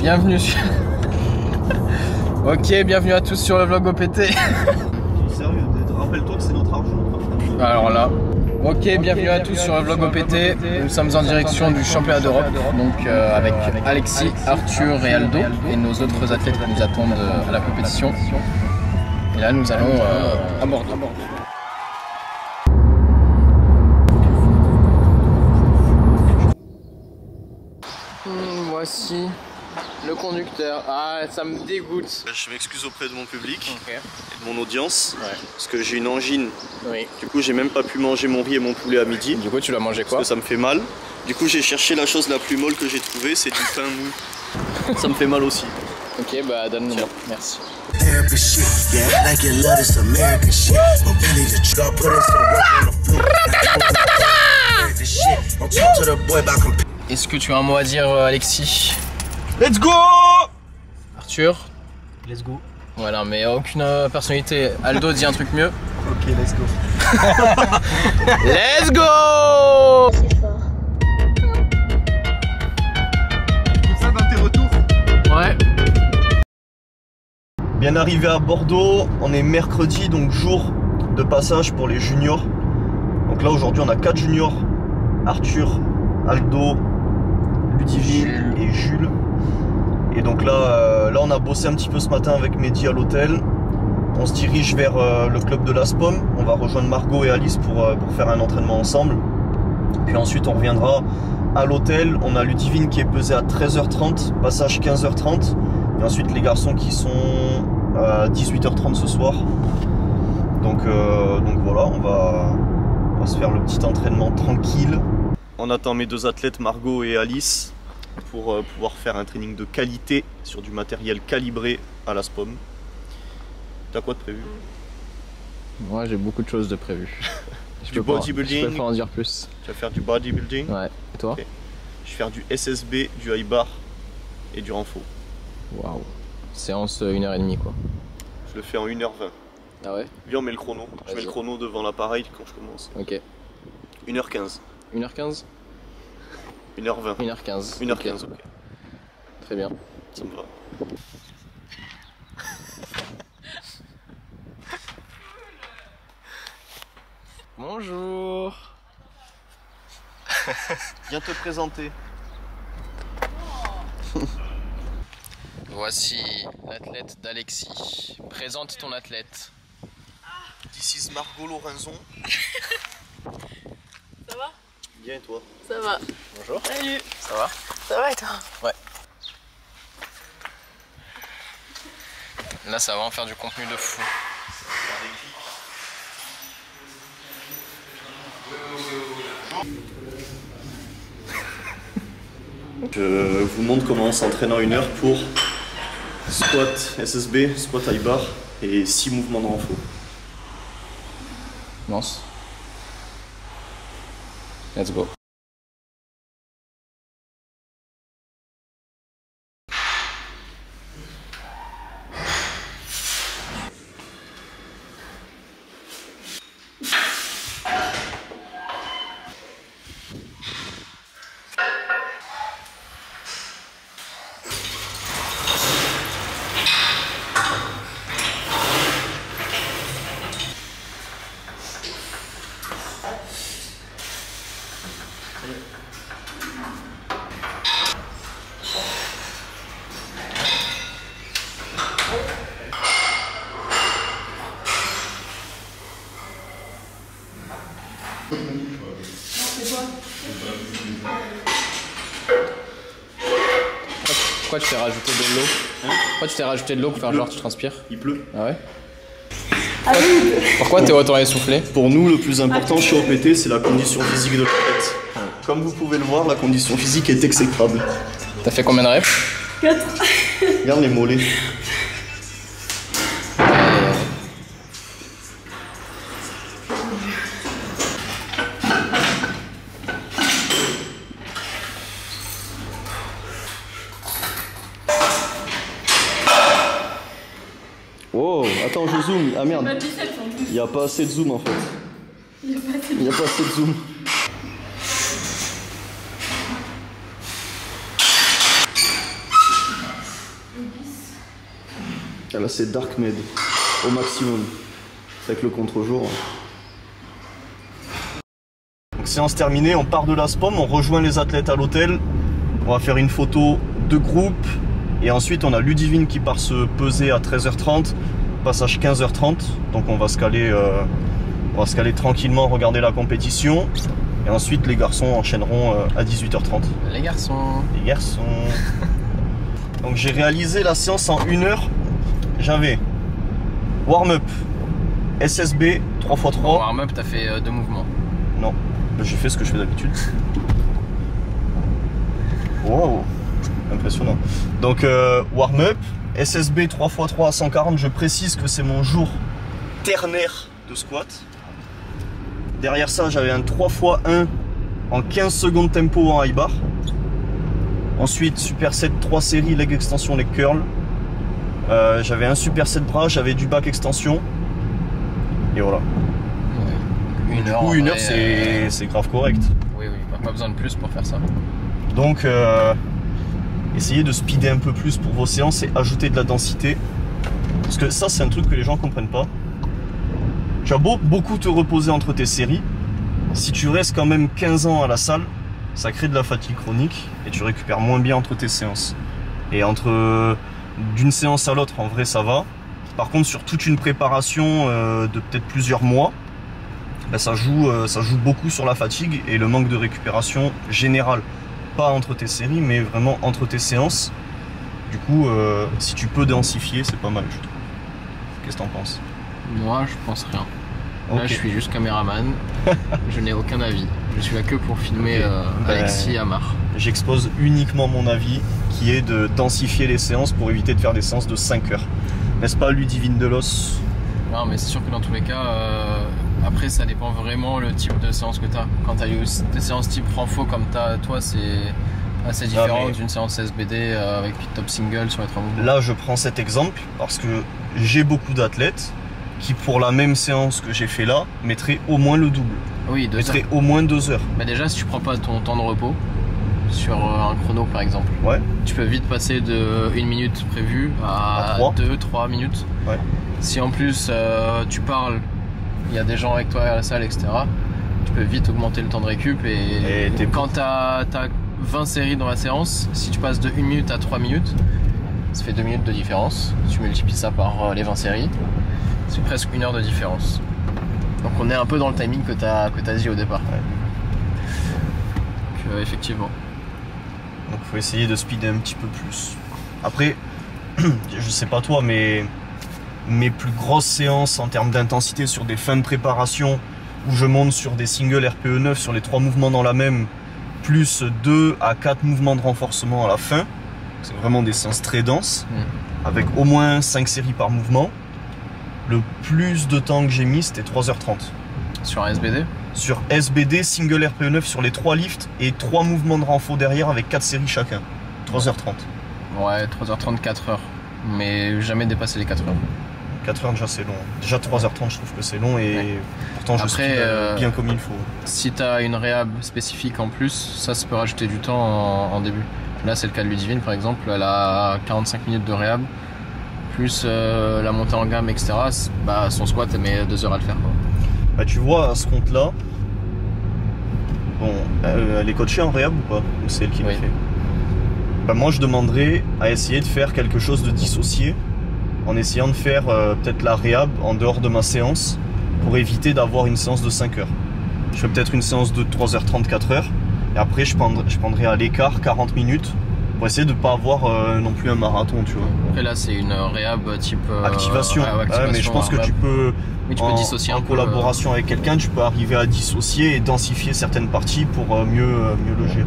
Bienvenue sur... Ok, bienvenue à tous sur le vlog OPT. Sérieux, rappelle-toi que c'est notre argent. Alors là, ok, bienvenue à tous sur le vlog OPT. Nous sommes en direction du championnat d'Europe, donc avec Alexis, Arthur et Aldo et nos autres athlètes qui nous attendent à la compétition. Et là, nous allons à Bordeaux. Voici le conducteur. Ah, ça me dégoûte. Je m'excuse auprès de mon public Okay. et de mon audience parce que j'ai une angine. Oui. Du coup, j'ai même pas pu manger mon riz et mon poulet à midi. Du coup, tu l'as mangé quoi? Parce que ça me fait mal. Du coup, j'ai cherché la chose la plus molle que j'ai trouvée, c'est du pain mou. Ça me fait mal aussi. Ok, bah donne-moi. Merci. Est-ce que tu as un mot à dire, Alexis? Let's go! Arthur? Let's go. Voilà, mais aucune personnalité. Aldo dit un truc mieux. Ok, let's go. Let's go! C'est fort. Tout ça dans tes retours? Ouais. Bien arrivé à Bordeaux, on est mercredi, donc jour de passage pour les juniors. Donc là aujourd'hui on a 4 juniors, Arthur, Aldo, Ludivine et Jules. Et donc là, on a bossé un petit peu ce matin avec Mehdi à l'hôtel. On se dirige vers le club de l'Aspom. On va rejoindre Margot et Alice pour faire un entraînement ensemble. Puis ensuite on reviendra à l'hôtel. On a Ludivine qui est pesée à 13h30, passage 15h30. Et ensuite les garçons qui sont à 18h30 ce soir. Donc voilà, on va se faire le petit entraînement tranquille. On attend mes deux athlètes Margot et Alice pour pouvoir faire un training de qualité sur du matériel calibré à l'Aspom. T'as quoi de prévu? Moi j'ai beaucoup de choses de prévues. Du bodybuilding. Je peux pas en dire plus. Tu vas faire du bodybuilding? Ouais. Et toi? Okay. Je vais faire du SSB, du high bar et du renfo. Waouh. Séance 1h30 quoi. Je le fais en 1h20. Ah ouais? Viens, on met le chrono. Je mets le chrono devant l'appareil quand je commence. Ok. 1h15. 1h15? 1h20. 1h15. 1h15, ok. Très bien. Ça me va. Bonjour. Viens te présenter. Voici l'athlète d'Alexis. Présente ton athlète. This is Margot Lorenzo. Ça va? Bien et toi? Ça va. Bonjour. Salut. Ça va? Ça va et toi? Ouais. Là, ça va en faire du contenu de fou. Je vous montre comment on s'entraîne en 1 heure pour squat SSB, squat high bar et 6 mouvements de renfo. Lance. Let's go. Pourquoi tu t'es rajouté de l'eau? Pourquoi tu t'es rajouté de l'eau pour faire genre tu transpires? Il pleut. Ah ouais? Pourquoi t'es autant essoufflé? Pour nous, le plus important chez OPT, c'est la condition physique de l'athlète. Comme vous pouvez le voir, la condition physique est exécrable. T'as fait combien de reps? 4. Regarde les mollets. Oh, attends, je zoome. Ah merde. Il n'y a pas assez de zoom en fait. Il n'y a pas assez de zoom. Ah, là c'est Dark Med au maximum avec le contre-jour. Donc séance terminée, on part de la SPOM, on rejoint les athlètes à l'hôtel. On va faire une photo de groupe et ensuite on a Ludivine qui part se peser à 13h30, passage 15h30. Donc on va se caler tranquillement, regarder la compétition. Et ensuite les garçons enchaîneront à 18h30. Les garçons. Les garçons. Donc j'ai réalisé la séance en 1 heure. J'avais warm-up, SSB 3x3. Warm-up, t'as fait 2 mouvements. Non, j'ai fait ce que je fais d'habitude. Wow, impressionnant. Donc warm-up, SSB 3x3 à 140. Je précise que c'est mon jour ternaire de squat. Derrière ça, j'avais un 3x1 en 15 secondes tempo en high bar. Ensuite, superset 3 séries, leg extension, leg curl. J'avais un superset bras, j'avais du back extension. Et voilà. Ouais. Du coup, 1 heure, c'est grave correct. Oui, pas besoin de plus pour faire ça. Donc, essayez de speeder un peu plus pour vos séances et ajouter de la densité. Parce que ça, c'est un truc que les gens comprennent pas. Tu as beau beaucoup te reposer entre tes séries, si tu restes quand même 15 ans à la salle, ça crée de la fatigue chronique et tu récupères moins bien entre tes séances. Et d'une séance à l'autre, en vrai, ça va. Par contre, sur toute une préparation de peut-être plusieurs mois, ben, ça joue beaucoup sur la fatigue et le manque de récupération générale. Pas entre tes séries, mais vraiment entre tes séances. Du coup, si tu peux densifier, c'est pas mal, je trouve. Qu'est-ce que t'en penses? Moi, je pense rien. Okay. Là, je suis juste caméraman. Je n'ai aucun avis. Je suis là que pour filmer Alexis et Amar. J'expose uniquement mon avis, qui est de densifier les séances pour éviter de faire des séances de 5 heures. N'est-ce pas, Ludivine Delos? Non, mais c'est sûr que dans tous les cas, après, ça dépend vraiment le type de séance que tu as. Quand tu as eu des séances type Franfo comme toi, c'est assez différent d'une séance SBD avec top single sur les 3 mouvements. Là, je prends cet exemple parce que j'ai beaucoup d'athlètes qui, pour la même séance que j'ai fait là, mettraient au moins le double. Oui, mettraient au moins 2 heures. Mais déjà, si tu prends pas ton temps de repos sur un chrono par exemple, ouais, tu peux vite passer de 1 minute prévue à 2-3 minutes. Ouais. Si en plus tu parles, il y a des gens avec toi à la salle, etc., tu peux vite augmenter le temps de récup. Et quand tu as 20 séries dans la séance, si tu passes de 1 minute à 3 minutes, ça fait 2 minutes de différence. Tu multiplies ça par les 20 séries, c'est presque 1 heure de différence. Donc on est un peu dans le timing que tu as dit au départ. Ouais. Donc, effectivement. Donc il faut essayer de speeder un petit peu plus. Après, je sais pas toi, mais mes plus grosses séances en termes d'intensité sur des fins de préparation où je monte sur des singles RPE 9 sur les 3 mouvements dans la même, plus 2 à 4 mouvements de renforcement à la fin. C'est vraiment des séances très denses, avec au moins 5 séries par mouvement. Le plus de temps que j'ai mis, c'était 3h30. Sur un SBD? Sur SBD, single RPE 9 sur les 3 lifts et 3 mouvements de renfort derrière avec 4 séries chacun. 3h30. Ouais, 3h30, 4h. Mais jamais dépasser les 4h. 4h déjà c'est long. Déjà 3h30 je trouve que c'est long et pourtant je suis bien comme il faut. Si tu as une réhab spécifique en plus, ça peut rajouter du temps en début. Là c'est le cas de Ludivine par exemple, elle a 45 minutes de réhab, plus la montée en gamme, etc. Bah, son squat elle met 2 heures à le faire, quoi. Bah tu vois à ce compte là, bon, elle est coachée en réhab ou pas? Ou c'est elle qui l'a fait? Bah moi je demanderais à essayer de faire quelque chose de dissocié, en essayant de faire peut-être la réhab en dehors de ma séance, pour éviter d'avoir une séance de 5 heures. Je fais peut-être une séance de 3h30, 4h, et après je prendrai à l'écart 40 minutes, pour essayer de ne pas avoir non plus un marathon, tu vois. Après là c'est une réhab type activation. Ouais, mais je pense que tu peux, dissocier en collaboration avec quelqu'un, tu peux arriver à dissocier et densifier certaines parties pour mieux le gérer.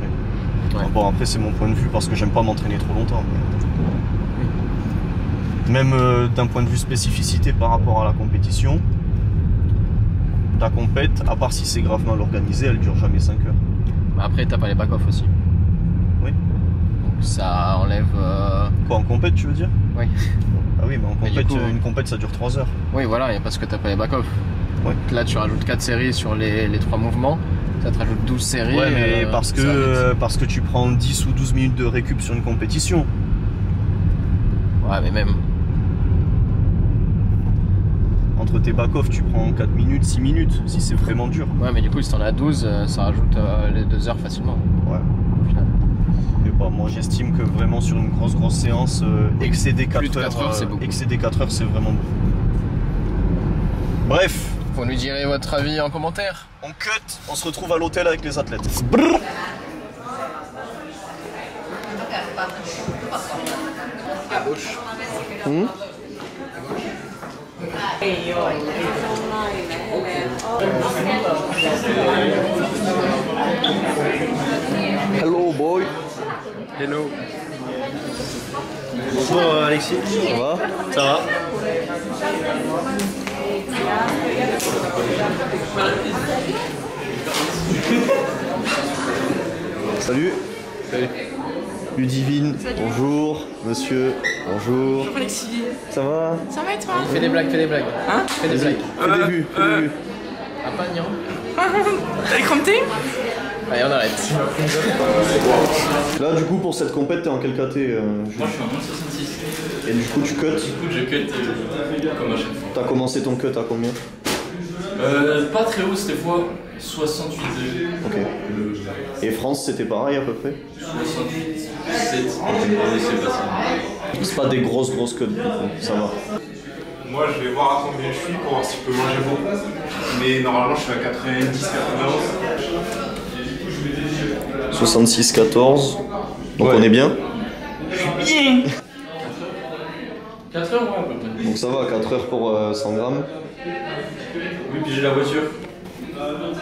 Ouais. Bon après c'est mon point de vue parce que j'aime pas m'entraîner trop longtemps. Même d'un point de vue spécificité par rapport à la compétition, ta compète, à part si c'est grave mal organisé, elle dure jamais 5 heures. Après t'as pas les back-off aussi. Oui. Donc ça enlève... Quoi, en compète tu veux dire? Oui. Ah oui, mais en compète, une compète ça dure 3 heures. Oui voilà, et parce que t'as pas les back-off. Ouais. Là tu rajoutes 4 séries sur les 3 mouvements, ça te rajoute 12 séries. Ouais mais parce que tu prends 10 ou 12 minutes de récup sur une compétition. Ouais mais même. Entre tes back-off, tu prends 4 minutes, 6 minutes, si c'est vraiment dur. Ouais, mais du coup, si t'en as 12, ça rajoute les 2 heures facilement. Ouais. Au final. Mais bon, moi j'estime que vraiment sur une grosse séance, excéder 4 Plus de 4 heures, c'est beaucoup. Excéder 4 heures, c'est vraiment beaucoup. Bref. Vous nous direz votre avis en commentaire. On cut, on se retrouve à l'hôtel avec les athlètes. À gauche. Hello boy. Hello. Bonjour Alexis. Ça va? Ça va. Salut. Salut. Ludivine, bonjour. Monsieur, bonjour. Bonjour Alexis. Ça va? Ça va et toi? Fais des blagues, fais des blagues. Hein? Fais des blagues. Fais des vues, fais des vues. Ah, pas Nian. T'as les crampés? Allez, on arrête. Là, du coup, pour cette compète, t'es en quel KT Moi je suis en 1,66. Et du coup, tu cut. Du coup je cut comme à chaque fois. T'as commencé ton cut à combien? Pas très haut cette fois, 68. Ok. Et France, c'était pareil à peu près? 68, 7. C'est pas ça. C'est pas des grosses cuts, du coup, ça va. Moi je vais voir à combien je suis pour voir si je peux manger beaucoup. Mais normalement je suis à 90-91. 66-14. Donc Ouais. on est bien? 4 heures, ouais, à peu près. Donc ça va, 4 heures pour 100 grammes. Oui, puis j'ai la voiture.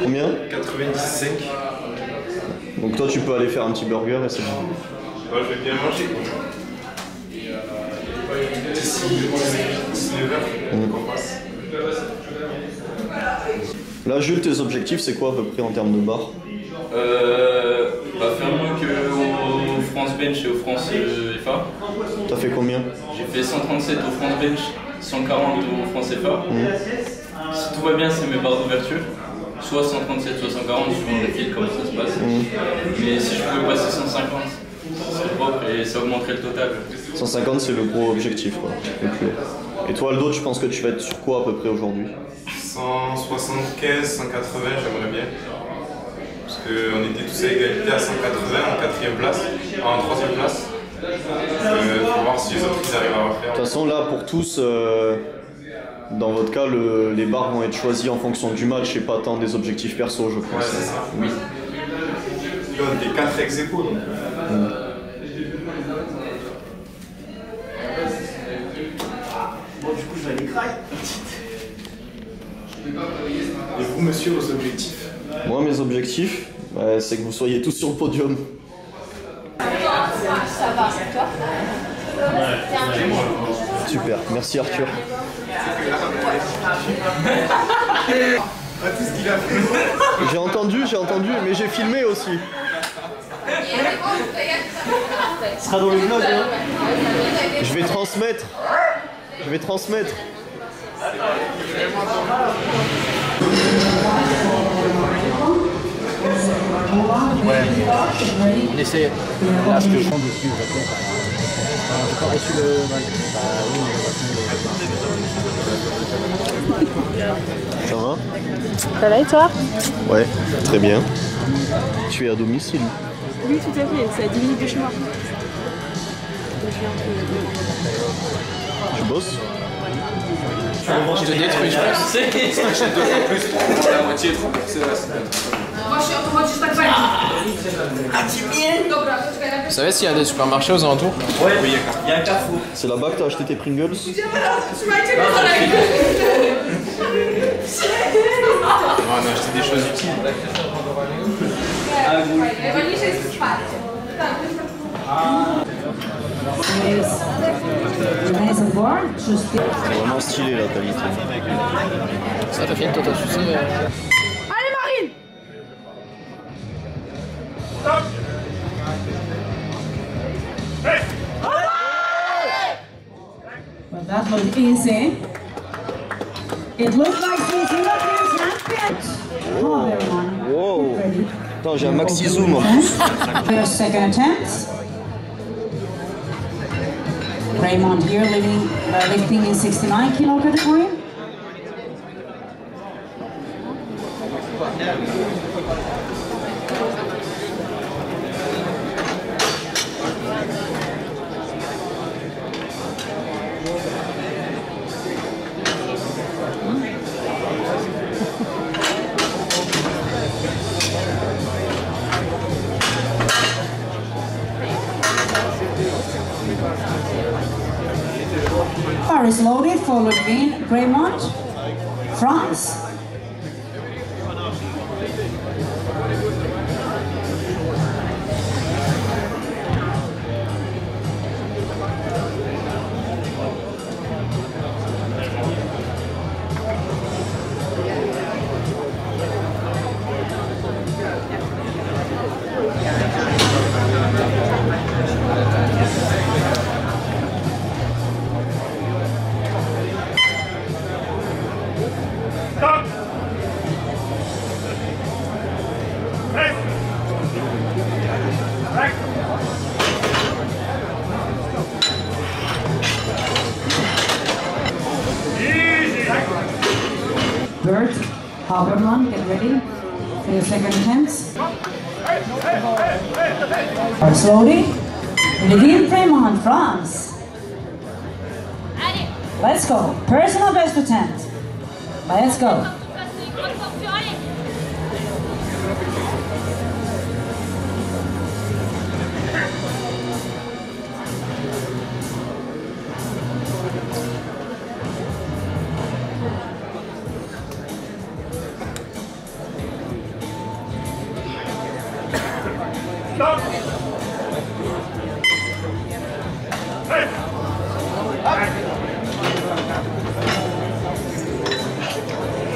Combien? 95. Donc toi tu peux aller faire un petit burger et c'est bon. Ouais, je vais bien manger quoi. D'ici 19h, qu'on passe. Là Jules, tes objectifs c'est quoi à peu près en termes de barre? Faire mieux qu'au France Bench et au France FA. T'as fait combien? J'ai fait 137 au France Bench, 140 au France FA. Si tout va bien, c'est mes barres d'ouverture. Soit 137, soit 140, suivant le fil, comment ça se passe. Mais si je pouvais passer 150, ce serait propre et ça augmenterait le total. 150 c'est le gros objectif quoi, le plus haut. Et toi Aldo, tu penses que tu vas être sur quoi à peu près aujourd'hui? 175, 180, j'aimerais bien. Parce qu'on était tous à égalité à 180 en 4ème place, en 3ème place. Faut voir si les autres ils arrivent à refaire. De toute façon là pour tous, dans votre cas les barres vont être choisies en fonction du match et pas tant des objectifs perso je pense. Ouais, c'est ça. Oui. Là on était 4 ex-aequo donc. Bon du coup je vais aller crailler. Et vous monsieur, vos objectifs? Moi mes objectifs, c'est que vous soyez tous sur le podium. Ça va, toi? Super, merci Arthur. Tout ce qu'il a fait. J'ai entendu, mais j'ai filmé aussi. Ce sera dans le vlog, hein. Je vais transmettre. Ouais, on essaie. Là, ce que je prends dessus, j'ai pas reçu le. Ça va? Ça va et toi? Ouais, très bien. Tu es à domicile? Oui, tout à fait, c'est à 10 minutes de chez moi. Tu bosses? Je te détruis, je pense. La moitié est trop pour c'est Vous savez s'il y a des supermarchés aux alentours? Ouais, il y a un carrefour. C'est là-bas que t'as acheté tes Pringles? Ah, on a acheté des choses utiles. C'est vraiment stylé la qualité. Ça, t'as fini, toi, t'as sucé. Allez Marine! Well, that was easy. It looks like these European champions. Oh, everyone. Wow. Ready? Attends, j'ai un maxi zoom en plus. Their second attempt. Raymond here lifting in 69 kilo category. bar is loaded for Ludwig Graymont, France. Bert Habermann, get ready for your second attempt. Slowly. Ludwig Graymont, France. Let's go. Personal best attempt. Let's go.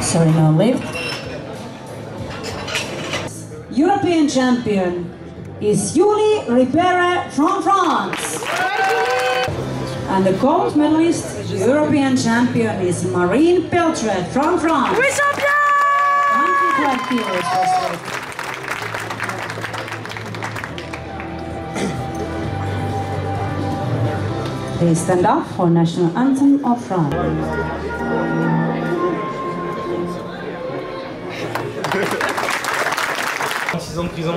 Sorry, no lift. European champion is Julie Ribera from France. And the gold medalist, European champion is Marine Peltret from France. 25 kilos first weight. Please stand up for national anthem of France. 6 ans de prison.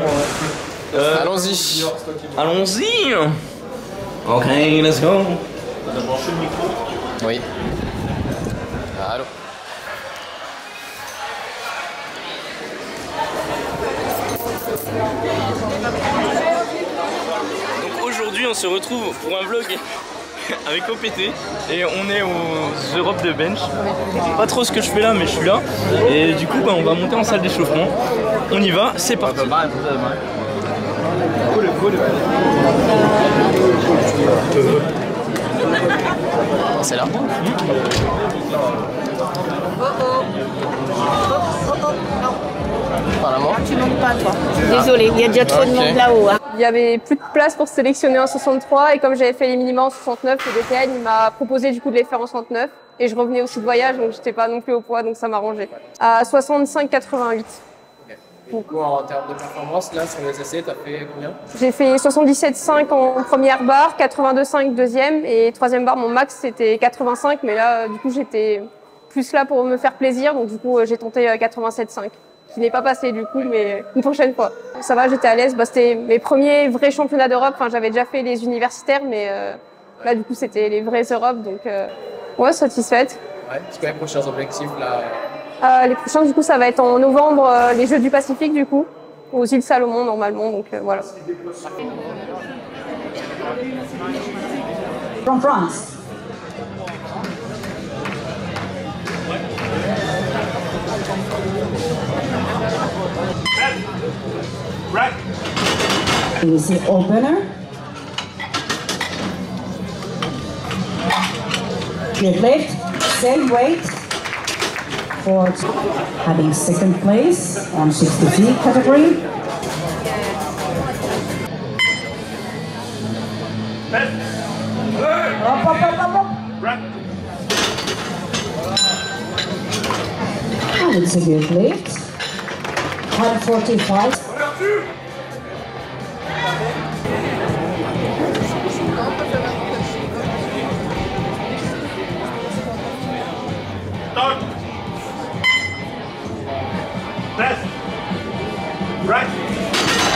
Allons-y. Allons-y. Ok, let's go. T'as branché le micro? Oui. Allô. Donc aujourd'hui on se retrouve pour un vlog avec OPT et on est aux Europes de bench. Pas trop ce que je fais là mais je suis là et du coup bah, on va monter en salle d'échauffement. On y va, c'est parti. C'est là. Tu montes pas toi. Désolée, il y a déjà trop de monde là-haut. Hein. Il y avait plus de place pour sélectionner en 63 et comme j'avais fait les minima en 69, le DTN il m'a proposé du coup de les faire en 69 et je revenais aussi de voyage donc j'étais pas non plus au poids donc ça m'arrangeait. À 65-88. Du coup, en termes de performance, là, sur les essais, t'as fait combien? J'ai fait 77,5 en première barre, 82,5 deuxième et troisième barre, mon max c'était 85 mais là du coup j'étais plus là pour me faire plaisir donc du coup j'ai tenté 87,5. Qui n'est pas passé du coup, mais une prochaine fois. Ça va, j'étais à l'aise. Bah, c'était mes premiers vrais championnats d'Europe. Enfin, j'avais déjà fait les universitaires, mais là, du coup, c'était les vrais Europes. Donc, ouais, satisfaite. Ouais, c'est quoi les prochains objectifs là? Les prochains, du coup, ça va être en novembre, les Jeux du Pacifique, du coup, aux îles Salomon, normalement. Donc, voilà. From France. Easy opener. Good lift, same weight for having second place on 60 category. Up, up, up, up, up. And it's a good lift. 145.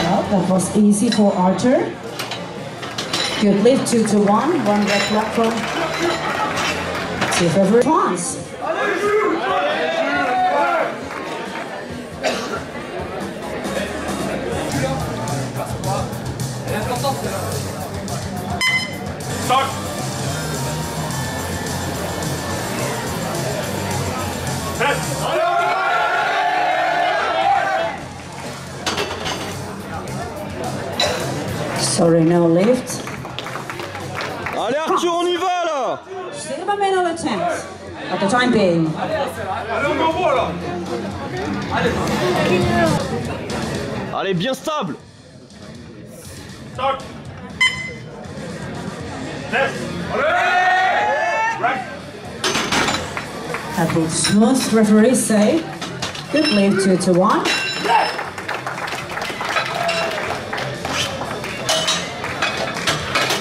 Well, that was easy for Archer. Good lift 2 to 1, one red platform. See if ever once. Sorry, no lift. Allez Arthur, on y va là. Still a manual attempt at the time being. Allez, bien stable. That was smooth, referees say. Good lead 2-1.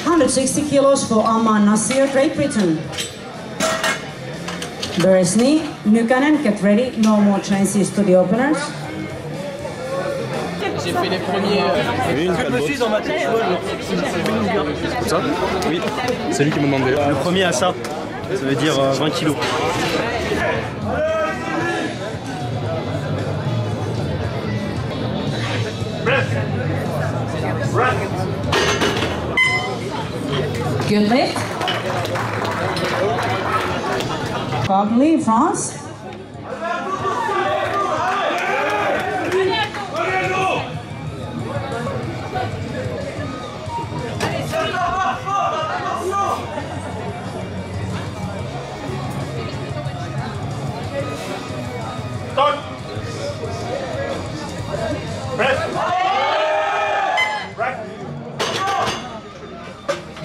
$160 kilos for Aman Nasir, Great Britain. Beresny, Nukanen, get ready. No more chances to the openers. J'ai fait les premiers. Je me suis dans ma tête. Ça? Oui, c'est lui qui m'a demandé. Le premier à ça, ça veut dire 20 kilos. Good lift. Probably France.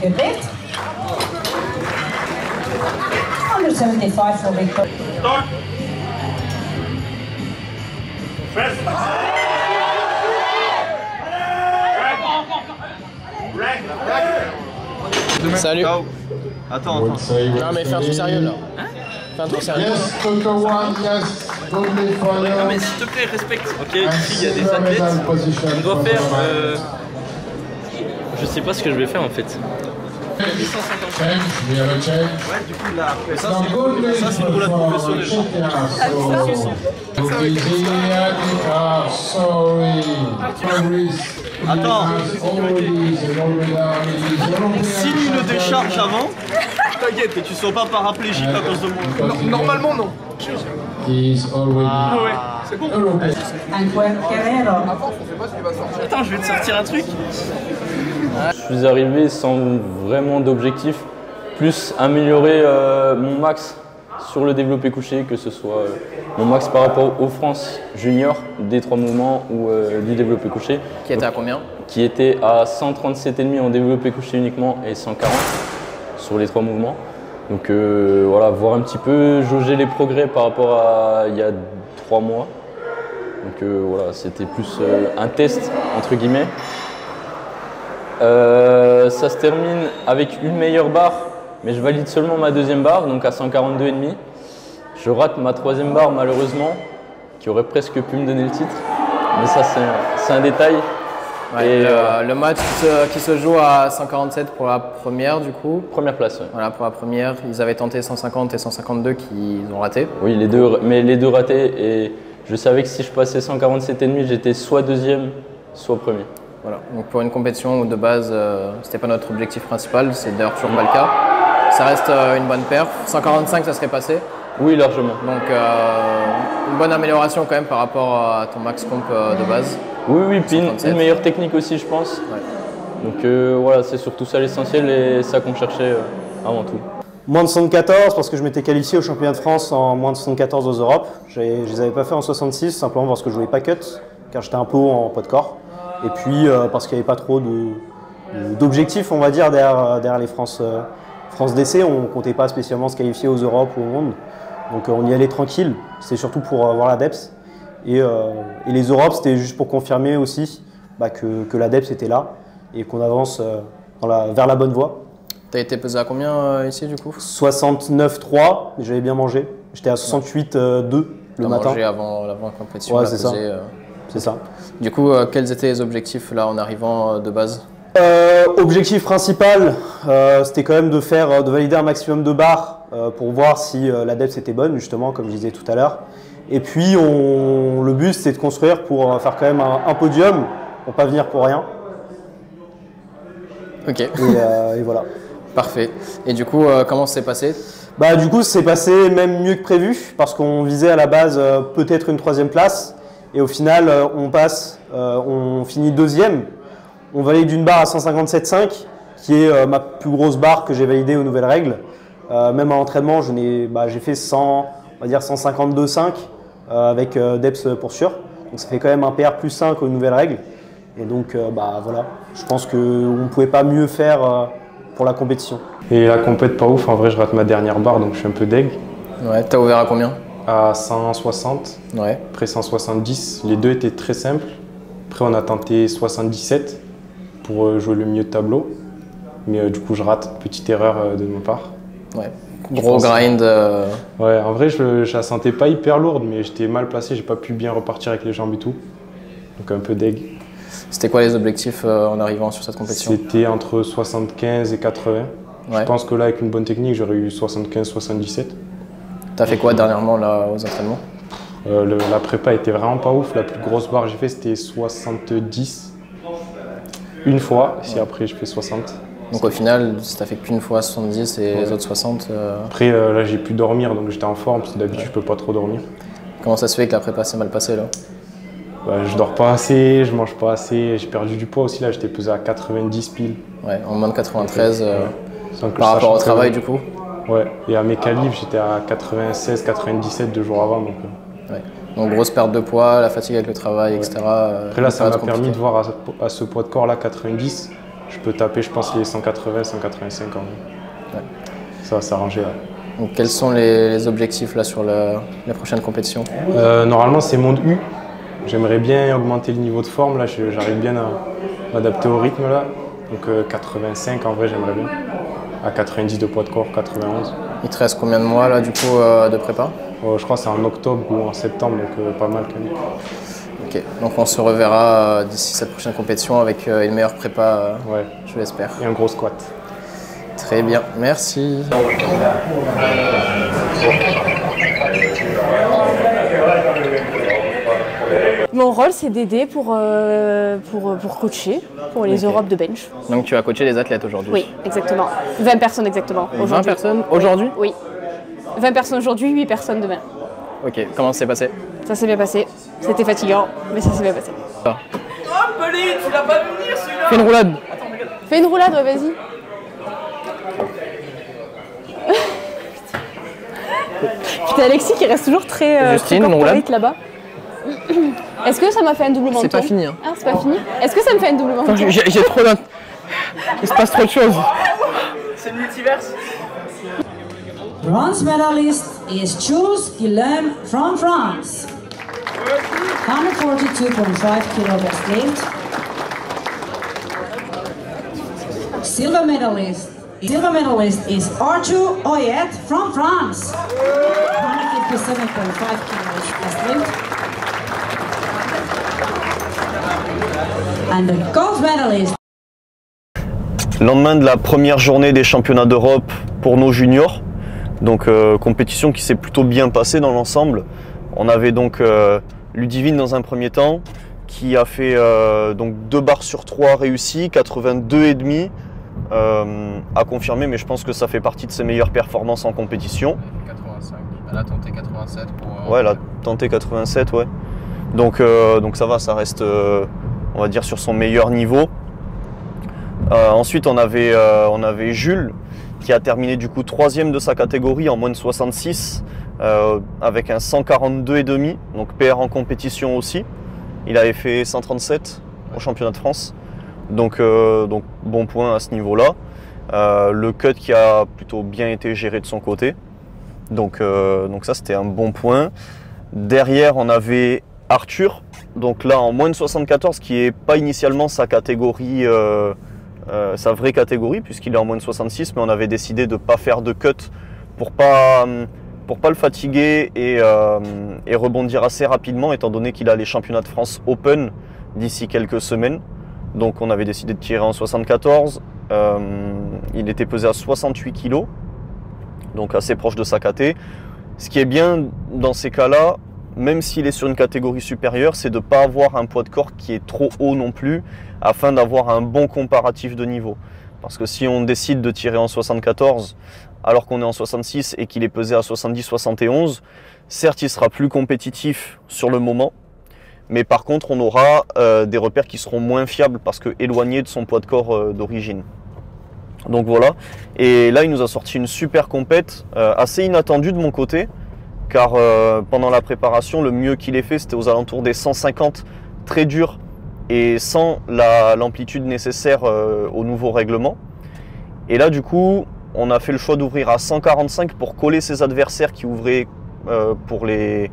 Good lift. 175 for Victor. Salut. Attends. Non mais fais un truc sérieux là. Fais un truc sérieux. Non mais s'il te plaît, respecte. Ok, ici il y a des athlètes. On doit faire... Je sais pas ce que je vais faire en fait. 150. Ouais, du coup là, après ça c'est une roulade professionnelle. Attends. S'il le décharge avant, t'inquiète, et tu sois pas paraplégique à cause de moi. Normalement non. Ah ouais, c'est bon. Attends, je vais te sortir un truc. Je suis arrivé sans vraiment d'objectif, plus améliorer mon max sur le développé couché, que ce soit mon max par rapport aux France junior des 3 mouvements ou du développé couché. Qui était à combien? Qui était à 137,5 en développé couché uniquement et 140 sur les 3 mouvements. Donc voilà, voir un petit peu, jauger les progrès par rapport à il y a 3 mois. Donc voilà, c'était plus un test entre guillemets. Ça se termine avec une meilleure barre, mais je valide seulement ma 2e barre, donc à 142,5. Je rate ma 3e barre malheureusement, qui aurait presque pu me donner le titre. Mais ça c'est un détail. Ouais, et le match qui se joue à 147 pour la première du coup. Première place. Ouais. Voilà, pour la première, ils avaient tenté 150 et 152 qu'ils ont raté. Oui, les deux ratés, et je savais que si je passais 147,5, j'étais soit 2e, soit 1er. Voilà, donc pour une compétition où de base, c'était pas notre objectif principal, c'est d'ailleurs toujours pas le cas. Ça reste une bonne perf. 145, ça serait passé. Oui, largement. Donc une bonne amélioration quand même par rapport à ton max comp de base. Oui, puis une meilleure technique aussi, je pense. Ouais. Donc voilà, c'est surtout ça l'essentiel et ça qu'on cherchait avant tout. Moins de 74 parce que je m'étais qualifié au championnat de France en moins de 74 aux Europes. Je les avais pas fait en 66 simplement parce que je voulais pas cut, car j'étais un peu haut en poids de corps. Et puis parce qu'il n'y avait pas trop d'objectifs, on va dire, derrière les France DC. On ne comptait pas spécialement se qualifier aux Europes ou au monde. Donc on y allait tranquille. C'était surtout pour voir l'ADEPS. Et les Europes, c'était juste pour confirmer aussi que l'ADEPS était là et qu'on avance vers la bonne voie. T'as été pesé à combien ici du coup? 69,3, j'avais bien mangé. J'étais à 68,2 le matin. Mangé avant la compétition. Ouais, c'est ça. C'est ça. Du coup, quels étaient les objectifs là en arrivant de base? Objectif principal, c'était quand même de valider un maximum de barres pour voir si l'ADEPS était bonne, justement, comme je disais tout à l'heure. Et puis, le but, c'était de construire pour faire quand même un podium, pour pas venir pour rien. Ok. Et voilà. Parfait. Et du coup, comment ça s'est passé? Du coup, c'est passé même mieux que prévu, parce qu'on visait à la base peut-être une 3e place. Et au final, on finit 2e. On valide une barre à 157,5 qui est ma plus grosse barre que j'ai validée aux nouvelles règles. Même à l'entraînement, j'ai fait 100, on va dire 152,5 avec Deps pour sûr. Donc ça fait quand même un PR plus 5 aux nouvelles règles. Et donc voilà, je pense qu'on ne pouvait pas mieux faire pour la compétition. Et la compète pas ouf, en vrai je rate ma dernière barre donc je suis un peu deg. Ouais, t'as ouvert à combien? À 160, ouais. Après 170, les deux étaient très simples. Après on a tenté 77 pour jouer le milieu de tableau. Mais du coup je rate, petite erreur de ma part. Ouais. Gros grind. Ouais, en vrai je la sentais pas hyper lourde mais j'étais mal placé, j'ai pas pu bien repartir avec les jambes et tout. Donc un peu deg. C'était quoi les objectifs en arrivant sur cette compétition? C'était entre 75 et 80. Ouais. Je pense que là avec une bonne technique j'aurais eu 75-77. T'as fait quoi dernièrement là aux entraînements? La prépa était vraiment pas ouf, la plus grosse barre que j'ai fait c'était 70 une fois, si après je fais 60. Donc au final, si t'as fait qu'une fois 70 et les autres 60... Après là j'ai pu dormir donc j'étais en forme, parce que d'habitude je peux pas trop dormir. Comment ça se fait que la prépa s'est mal passée là? Je dors pas assez, je mange pas assez, j'ai perdu du poids aussi là, j'étais pesé à 90 piles. Ouais, en moins de 93 par rapport au travail du coup? Ouais, et à mes qualifs j'étais à 96-97 2 jours avant donc... Ouais. Donc grosse perte de poids, la fatigue avec le travail, etc. Après là ça m'a permis de voir à ce poids de corps là 90, je peux taper je pense les 180-185 quand même. Ouais. Ça va s'arranger là. Donc quels sont les objectifs là sur les prochaines compétitions? Normalement c'est monde U. J'aimerais bien augmenter le niveau de forme, là j'arrive bien à m'adapter au rythme là. Donc 85 en vrai j'aimerais bien. À 90 de poids de corps, 91. Il te reste combien de mois là du coup de prépa? Je crois que c'est en octobre ou en septembre, donc pas mal quand même. Ok, donc on se reverra d'ici cette prochaine compétition avec une meilleure prépa, ouais. Je l'espère. Et un gros squat. Très bien, merci. Mon rôle, c'est d'aider pour coacher pour les Europes de bench. Donc tu as coaché les athlètes aujourd'hui? Oui, exactement. 20 personnes exactement. 20 personnes aujourd'hui? Oui. 20 personnes aujourd'hui, 8 personnes demain. Ok, comment ça s'est passé? Ça s'est bien passé. C'était fatigant, mais ça s'est bien passé. Oh, Pauline, tu l'as pas vu venir celui-là? Fais une roulade. Fais une roulade, ouais, vas-y. Putain, Alexis qui reste toujours très corporate là-bas. Est-ce que ça m'a fait un double menton? C'est pas fini. Hein. Ah, c'est pas fini? Est-ce que ça me fait un double menton? J'ai trop d'un... Il se passe trop de choses. C'est le multiverse. Bronze medalist is Jules Guillaume from France. 142.5 kilo best weight. Silver medalist is Arthur Oyet from France. 157.5 kilos best weight. And the gold medalist. Lendemain de la première journée des championnats d'Europe pour nos juniors, donc compétition qui s'est plutôt bien passée dans l'ensemble. On avait donc Ludivine dans un premier temps qui a fait donc 2 barres sur 3 réussies, 82,5 à confirmer, mais je pense que ça fait partie de ses meilleures performances en compétition. 85, elle a tenté 87 pour... Ouais, elle a tenté 87, ouais. Donc ça va, ça reste, on va dire, sur son meilleur niveau. Ensuite, on avait Jules qui a terminé du coup 3e de sa catégorie en moins de 66 avec un 142,5, donc PR en compétition aussi. Il avait fait 137 au championnat de France, donc bon point à ce niveau-là. Le cut qui a plutôt bien été géré de son côté, donc ça c'était un bon point. Derrière, on avait Arthur, donc là en moins de 74, qui n'est pas initialement sa catégorie, sa vraie catégorie, puisqu'il est en moins de 66, mais on avait décidé de ne pas faire de cut pour pas le fatiguer et rebondir assez rapidement, étant donné qu'il a les championnats de France Open d'ici quelques semaines. Donc on avait décidé de tirer en 74. Il était pesé à 68 kg, donc assez proche de sa caté. Ce qui est bien dans ces cas-là, même s'il est sur une catégorie supérieure, c'est de ne pas avoir un poids de corps qui est trop haut non plus, afin d'avoir un bon comparatif de niveau. Parce que si on décide de tirer en 74, alors qu'on est en 66 et qu'il est pesé à 70-71, certes il sera plus compétitif sur le moment, Mais par contre, on aura des repères qui seront moins fiables parce que éloignés de son poids de corps d'origine. Donc voilà. Et là, il nous a sorti une super compète, assez inattendue de mon côté, car pendant la préparation, le mieux qu'il ait fait, c'était aux alentours des 150, très dur et sans l'amplitude nécessaire au nouveau règlement. Et là, du coup, on a fait le choix d'ouvrir à 145 pour coller ses adversaires qui ouvraient pour les...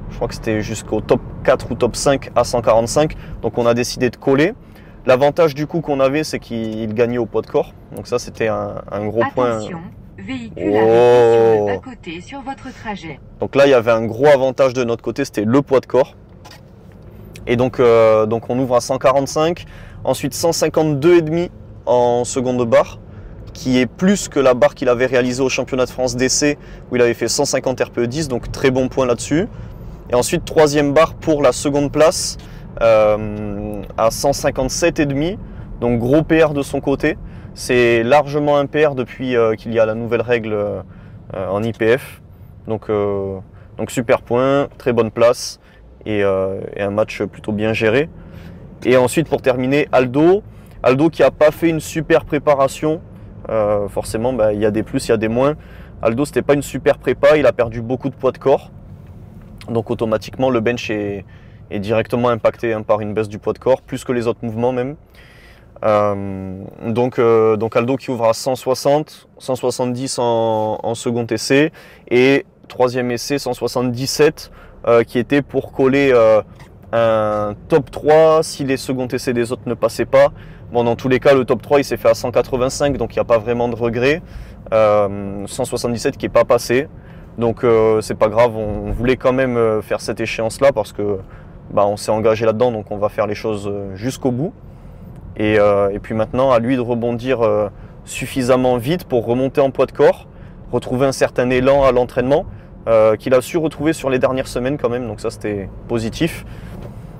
Je crois que c'était jusqu'au top 4 ou top 5 à 145. Donc on a décidé de coller. L'avantage du coup qu'on avait, c'est qu'il gagnait au poids de corps. Donc ça, c'était un gros point. Véhicule sur le bas-côté sur votre trajet. Donc là, il y avait un gros avantage de notre côté, c'était le poids de corps. Et donc on ouvre à 145. Ensuite 152,5 en seconde barre, qui est plus que la barre qu'il avait réalisée au championnat de France d'essai, où il avait fait 150 RPE 10, donc très bon point là-dessus. Et ensuite, troisième barre pour la seconde place, à 157,5, donc gros PR de son côté. C'est largement un PR depuis qu'il y a la nouvelle règle en IPF. Donc super point, très bonne place et un match plutôt bien géré. Et ensuite, pour terminer, Aldo qui n'a pas fait une super préparation. Forcément, il y a des plus, il y a des moins. Aldo, c'était pas une super prépa, il a perdu beaucoup de poids de corps. Donc automatiquement, le bench est directement impacté par une baisse du poids de corps, plus que les autres mouvements même. Donc Aldo qui ouvre à 160, 170 en second essai et troisième essai 177 qui était pour coller un top 3 si les seconds essais des autres ne passaient pas. Bon, dans tous les cas, le top 3 il s'est fait à 185, donc il n'y a pas vraiment de regret. 177 qui n'est pas passé. Donc c'est pas grave, on voulait quand même faire cette échéance là parce que on s'est engagé là-dedans, donc on va faire les choses jusqu'au bout. Et puis maintenant à lui de rebondir suffisamment vite pour remonter en poids de corps, retrouver un certain élan à l'entraînement qu'il a su retrouver sur les dernières semaines quand même, donc ça c'était positif.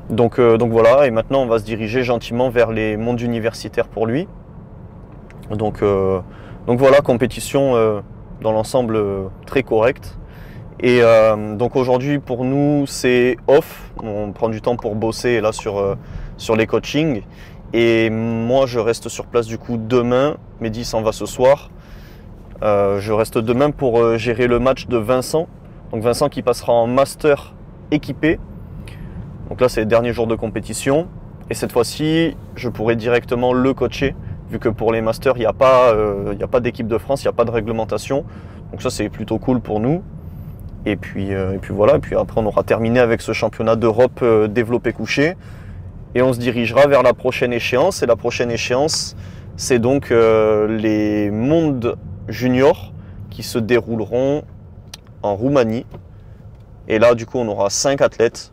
Donc voilà, et maintenant on va se diriger gentiment vers les mondes universitaires pour lui. Donc voilà, compétition dans l'ensemble très correct. Et donc aujourd'hui pour nous c'est off, on prend du temps pour bosser là sur les coachings. Et moi je reste sur place du coup demain, Mehdi s'en va ce soir. Je reste demain pour gérer le match de Vincent. Donc Vincent qui passera en master équipé. Donc là c'est les derniers jours de compétition. Et cette fois-ci je pourrai directement le coacher, vu que pour les masters il n'y a pas d'équipe de France, il n'y a pas de réglementation. Donc ça c'est plutôt cool pour nous. Et puis voilà, et puis après on aura terminé avec ce championnat d'Europe développé couché. Et on se dirigera vers la prochaine échéance. Et la prochaine échéance, c'est donc les mondes juniors qui se dérouleront en Roumanie. Et là, du coup, on aura 5 athlètes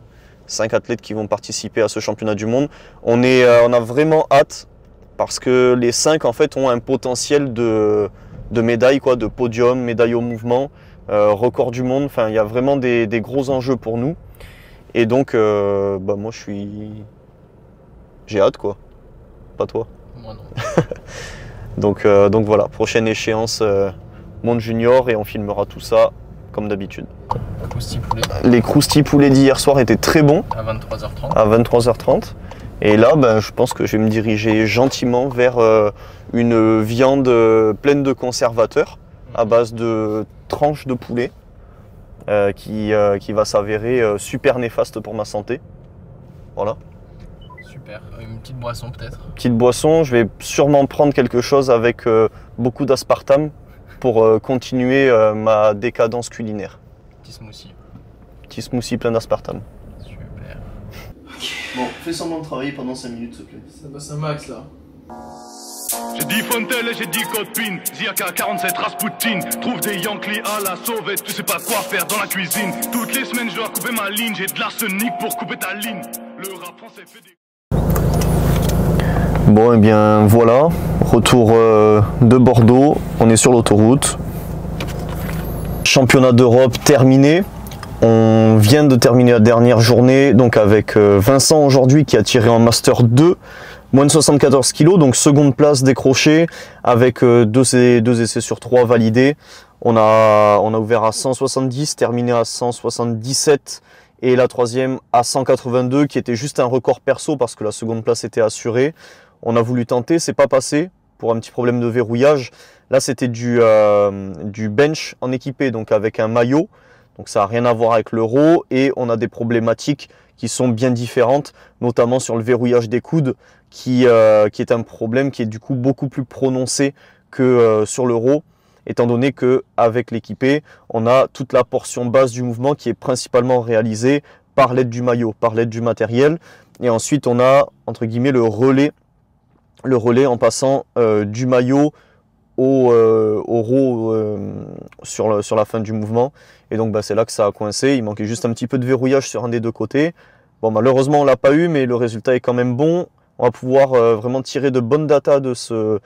qui vont participer à ce championnat du monde. On a vraiment hâte parce que les 5 en fait ont un potentiel de médailles, quoi, de podium, médaille au mouvement, record du monde. Enfin, il y a vraiment des gros enjeux pour nous. Et donc, moi, j'ai hâte, quoi. Pas toi. Moi non. donc voilà, prochaine échéance monde junior et on filmera tout ça comme d'habitude. Les croustilles poulets d'hier soir étaient très bons. À 23h30. À 23h30. Et là, je pense que je vais me diriger gentiment vers une viande pleine de conservateurs à base de tranches de poulet qui va s'avérer super néfaste pour ma santé. Voilà. Super. Une petite boisson peut-être? Petite boisson, je vais sûrement prendre quelque chose avec beaucoup d'aspartame pour continuer ma décadence culinaire. Petit smoothie. Petit smoothie plein d'aspartame. Super. Bon, fais semblant de travailler pendant 5 minutes s'il te plaît. Ça passe un max là. J'ai dit Fontel et j'ai dit Copine, Ziaka 47 Rasputin, trouve des Yankees à la sauvette, tu sais pas quoi faire dans la cuisine. Toutes les semaines je dois couper ma ligne, j'ai de l'arsenic pour couper ta ligne. Le rap français fait des... Bon et bien voilà, retour de Bordeaux, on est sur l'autoroute. Championnat d'Europe terminé. On vient de terminer la dernière journée donc avec Vincent aujourd'hui qui a tiré en Master 2, moins de 74 kg, donc seconde place décrochée avec 2 essais sur 3 validés. On a ouvert à 170, terminé à 177 Et la troisième à 182 qui était juste un record perso parce que la seconde place était assurée. On a voulu tenter, c'est pas passé pour un petit problème de verrouillage. Là c'était du bench en équipé, donc avec un maillot. Donc ça n'a rien à voir avec l'euro et on a des problématiques qui sont bien différentes, notamment sur le verrouillage des coudes qui est un problème qui est du coup beaucoup plus prononcé que sur l'euro, étant donné qu'avec l'équipé, on a toute la portion basse du mouvement qui est principalement réalisée par l'aide du maillot, par l'aide du matériel. Et ensuite, on a, entre guillemets, le relais en passant du maillot au row sur la fin du mouvement. Et donc, c'est là que ça a coincé. Il manquait juste un petit peu de verrouillage sur un des deux côtés. Bon, malheureusement, on ne l'a pas eu, mais le résultat est quand même bon. On va pouvoir vraiment tirer de bonnes datas de ce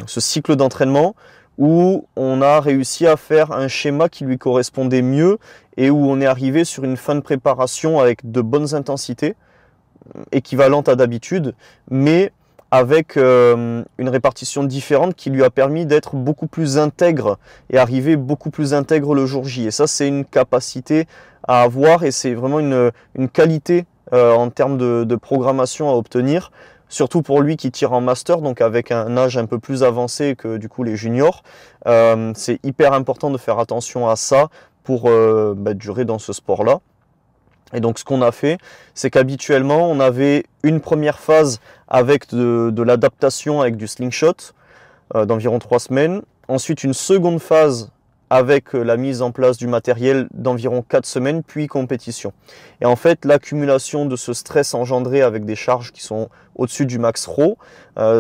cycle d'entraînement où on a réussi à faire un schéma qui lui correspondait mieux et où on est arrivé sur une fin de préparation avec de bonnes intensités, équivalentes à d'habitude, mais avec une répartition différente qui lui a permis d'être beaucoup plus intègre et arriver beaucoup plus intègre le jour J. Et ça, c'est une capacité à avoir et c'est vraiment une qualité en termes de programmation à obtenir. Surtout pour lui qui tire en master, donc avec un âge un peu plus avancé que du coup les juniors. C'est hyper important de faire attention à ça pour durer dans ce sport-là. Et donc ce qu'on a fait, c'est qu'habituellement on avait une première phase avec de l'adaptation avec du slingshot d'environ 3 semaines. Ensuite une seconde phase avec la mise en place du matériel d'environ 4 semaines, puis compétition. Et en fait, l'accumulation de ce stress engendré avec des charges qui sont au-dessus du max RAW,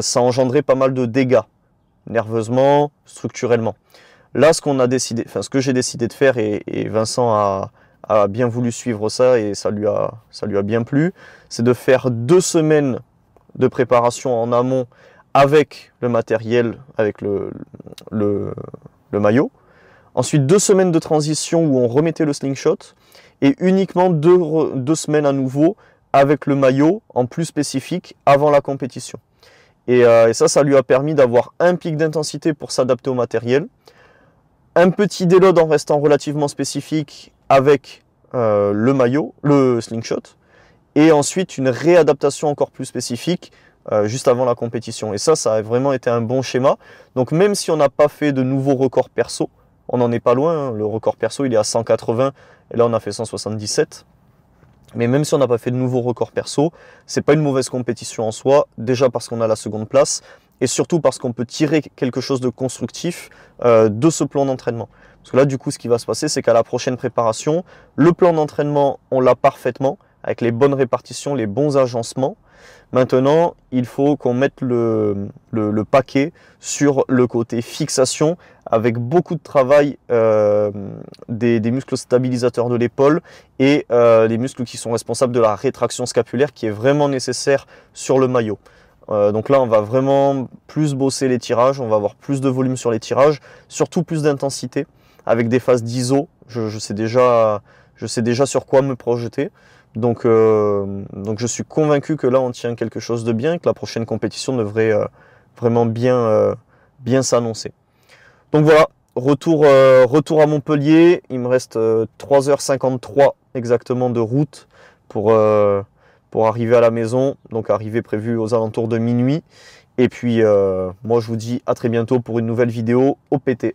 ça a engendré pas mal de dégâts, nerveusement, structurellement. Là, ce que j'ai décidé de faire, et Vincent a bien voulu suivre ça, et ça lui a bien plu, c'est de faire 2 semaines de préparation en amont avec le matériel, avec le maillot. Ensuite, 2 semaines de transition où on remettait le slingshot et uniquement 2 semaines à nouveau avec le maillot en plus spécifique avant la compétition. Et ça lui a permis d'avoir un pic d'intensité pour s'adapter au matériel, un petit déload en restant relativement spécifique avec le maillot, le slingshot, et ensuite une réadaptation encore plus spécifique juste avant la compétition. Et ça a vraiment été un bon schéma. Donc même si on n'a pas fait de nouveaux records perso, on n'en est pas loin, hein. Le record perso il est à 180 et là on a fait 177. Mais même si on n'a pas fait de nouveaux records perso, c'est pas une mauvaise compétition en soi, déjà parce qu'on a la seconde place et surtout parce qu'on peut tirer quelque chose de constructif de ce plan d'entraînement. Parce que là du coup ce qui va se passer, c'est qu'à la prochaine préparation, le plan d'entraînement on l'a parfaitement, avec les bonnes répartitions, les bons agencements. Maintenant, il faut qu'on mette le paquet sur le côté fixation avec beaucoup de travail des muscles stabilisateurs de l'épaule et les muscles qui sont responsables de la rétraction scapulaire qui est vraiment nécessaire sur le maillot. Donc là, on va vraiment plus bosser les tirages, on va avoir plus de volume sur les tirages, surtout plus d'intensité avec des phases d'ISO. Je sais déjà sur quoi me projeter. Donc je suis convaincu que là on tient quelque chose de bien et que la prochaine compétition devrait vraiment bien s'annoncer. Donc voilà, retour à Montpellier, il me reste 3h53 exactement de route pour arriver à la maison, donc arrivée prévue aux alentours de minuit. Et puis moi je vous dis à très bientôt pour une nouvelle vidéo au PT.